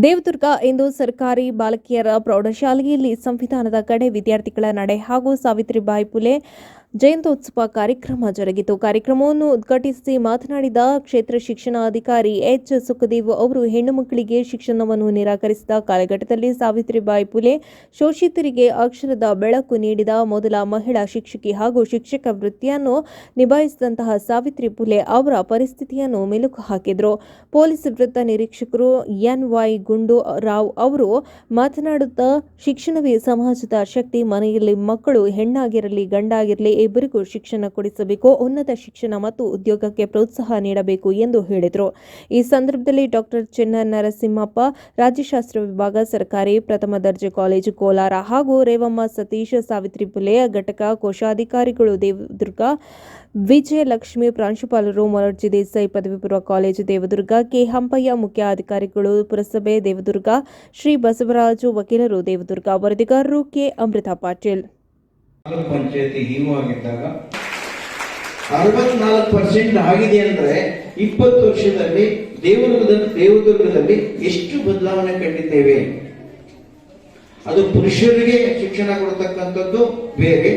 ದೇವದುರ್ಗ ಇಂದು ಸರ್ಕಾರಿ ಬಾಲಕಿಯರ ಪ್ರೌಢಶಾಲೆಯಲ್ಲಿ ಸಂವಿಧಾನದ ಕಡೆ ವಿದ್ಯಾರ್ಥಿಗಳ ನಡೆ ಹಾಗೂ ಸಾವಿತ್ರಿಬಾಯಿ ಫುಲೆ ಜಯಂತ್ಯೋತ್ಸವ ಕಾರ್ಯಕ್ರಮ ಜರುಗಿತು. ಕಾರ್ಯಕ್ರಮವನ್ನು ಉದ್ಘಾಟಿಸಿ ಮಾತನಾಡಿದ ಕ್ಷೇತ್ರ ಶಿಕ್ಷಣಾಧಿಕಾರಿ ಎಚ್ ಸುಖದೇವ್ ಅವರು ಹೆಣ್ಣು ಮಕ್ಕಳಿಗೆ ಶಿಕ್ಷಣವನ್ನು ನಿರಾಕರಿಸಿದ ಕಾಲಘಟ್ಟದಲ್ಲಿ ಸಾವಿತ್ರಿಬಾಯಿ ಫುಲೆ ಶೋಷಿತರಿಗೆ ಅಕ್ಷರದ ಬೆಳಕು ನೀಡಿದ ಮೊದಲ ಮಹಿಳಾ ಶಿಕ್ಷಕಿ ಹಾಗೂ ಶಿಕ್ಷಕ ವೃತ್ತಿಯನ್ನು ನಿಭಾಯಿಸಿದಂತಹ ಸಾವಿತ್ರಿ ಫುಲೆ ಅವರ ಪರಿಸ್ಥಿತಿಯನ್ನು ಮೆಲುಕು ಹಾಕಿದರು. ಪೊಲೀಸ್ ವೃತ್ತ ನಿರೀಕ್ಷಕರು ಎನ್.ವೈ. ಗುಂಡು ರಾವ್ ಅವರು ಮಾತನಾಡುತ್ತಾ, ಶಿಕ್ಷಣವೇ ಸಮಾಜದ ಶಕ್ತಿ. ಮನೆಯಲ್ಲಿ ಮಕ್ಕಳು ಹೆಣ್ಣಾಗಿರಲಿ ಗಂಡಾಗಿರಲಿ ಇಬ್ಬರಿಗೂ ಶಿಕ್ಷಣ ಕೊಡಿಸಬೇಕು. ಉನ್ನತ ಶಿಕ್ಷಣ ಮತ್ತು ಉದ್ಯೋಗಕ್ಕೆ ಪ್ರೋತ್ಸಾಹ ನೀಡಬೇಕು ಎಂದು ಹೇಳಿದರು. ಈ ಸಂದರ್ಭದಲ್ಲಿ ಡಾಕ್ಟರ್ ಚೆನ್ನನರಸಿಂಹಪ್ಪ, ರಾಜ್ಯಶಾಸ್ತ್ರ ವಿಭಾಗ ಸರ್ಕಾರಿ ಪ್ರಥಮ ದರ್ಜೆ ಕಾಲೇಜು ಕೋಲಾರ ಹಾಗೂ ರೇವಮ್ಮ ಸತೀಶ್, ಸಾವಿತ್ರಿ ಫುಲೆ ಘಟಕ ಕೋಶಾಧಿಕಾರಿಗಳು ದೇವದುರ್ಗ, ವಿಜಯಲಕ್ಷ್ಮಿ ಪ್ರಾಂಶುಪಾಲರು, ಮೊರಾರ್ಜಿ ದೇಸಾಯಿ ಪದವಿ ಪೂರ್ವ ಕಾಲೇಜು ದೇವದುರ್ಗ, ಕೆ. ಹಂಪಯ್ಯ ಮುಖ್ಯ ಅಧಿಕಾರಿಗಳು, ಪುರಸಭೆ ದೇವದುರ್ಗ, ಶ್ರೀ ಬಸವರಾಜು ವಕೀಲರು ದೇವದುರ್ಗ, ವರದಿಗಾರರು ಕೆ. ಅಮೃತ ಪಾಟೀಲ್. ಪಂಚಾಯತಿ ಇವು ಆಗಿದ್ದಾಗ 64% ಆಗಿದೆ ಅಂದ್ರೆ 20 ವರ್ಷದಲ್ಲಿ ದೇವದುರ್ಗದಲ್ಲಿ ಎಷ್ಟು ಬದಲಾವಣೆ ಕಂಡಿದ್ದೇವೆ. ಅದು ಪುರುಷರಿಗೆ ಶಿಕ್ಷಣ ಕೊಡತಕ್ಕಂಥದ್ದು ಬೇರೆ,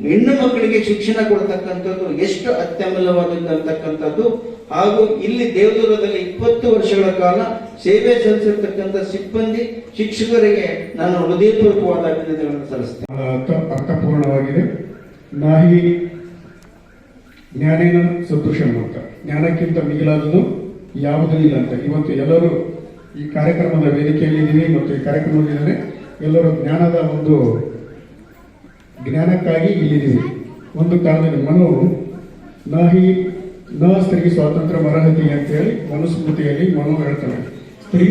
ಹೆಣ್ಣು ಮಕ್ಕಳಿಗೆ ಶಿಕ್ಷಣ ಕೊಡತಕ್ಕಂಥದ್ದು ಎಷ್ಟು ಅತ್ಯಮೂಲ್ಯವಾದಂತಕ್ಕಂಥದ್ದು. ಹಾಗೂ ಇಲ್ಲಿ ದೇವದುರ್ಗದಲ್ಲಿ 20 ವರ್ಷಗಳ ಕಾಲ ಸೇವೆ ಸಲ್ಲಿಸಿರ್ತಕ್ಕಂಥ ಸಿಬ್ಬಂದಿ ಶಿಕ್ಷಕರಿಗೆ ನಾನು ಹೃದಯಪೂರ್ವಕವಾದ ಅಭಿನಂದನೆಗಳನ್ನು ಸಲ್ಲಿಸ್ತೇನೆ. ಅರ್ಥಪೂರ್ಣವಾಗಿದೆ. ನಾಹಿ ಜ್ಞಾನೇನ ಸದೃಶಂ ಅಂತ, ಜ್ಞಾನಕ್ಕಿಂತ ಮಿಗಿಲಾದುದು ಯಾವುದೂ ಇಲ್ಲ ಅಂತ. ಇವತ್ತು ಎಲ್ಲರೂ ಈ ಕಾರ್ಯಕ್ರಮದ ವೇದಿಕೆಯಲ್ಲಿ ಇದ್ದೀವಿ ಮತ್ತು ಈ ಕಾರ್ಯಕ್ರಮದಲ್ಲಿ ಎಲ್ಲರೂ ಜ್ಞಾನದ ಒಂದು ಜ್ಞಾನಕ್ಕಾಗಿ ಇಲ್ಲಿದ್ದೀವಿ. ಒಂದು ಕಾಲದಲ್ಲಿ ಮನು ನ ಸ್ತ್ರೀ ಸ್ವಾತಂತ್ರ್ಯ ಅರ್ಹತೆ ಅಂತ ಹೇಳಿ ಮನುಸ್ಮೃತಿಯಲ್ಲಿ ಮನು ಹೇಳ್ತಾನೆ. ಸ್ತ್ರೀ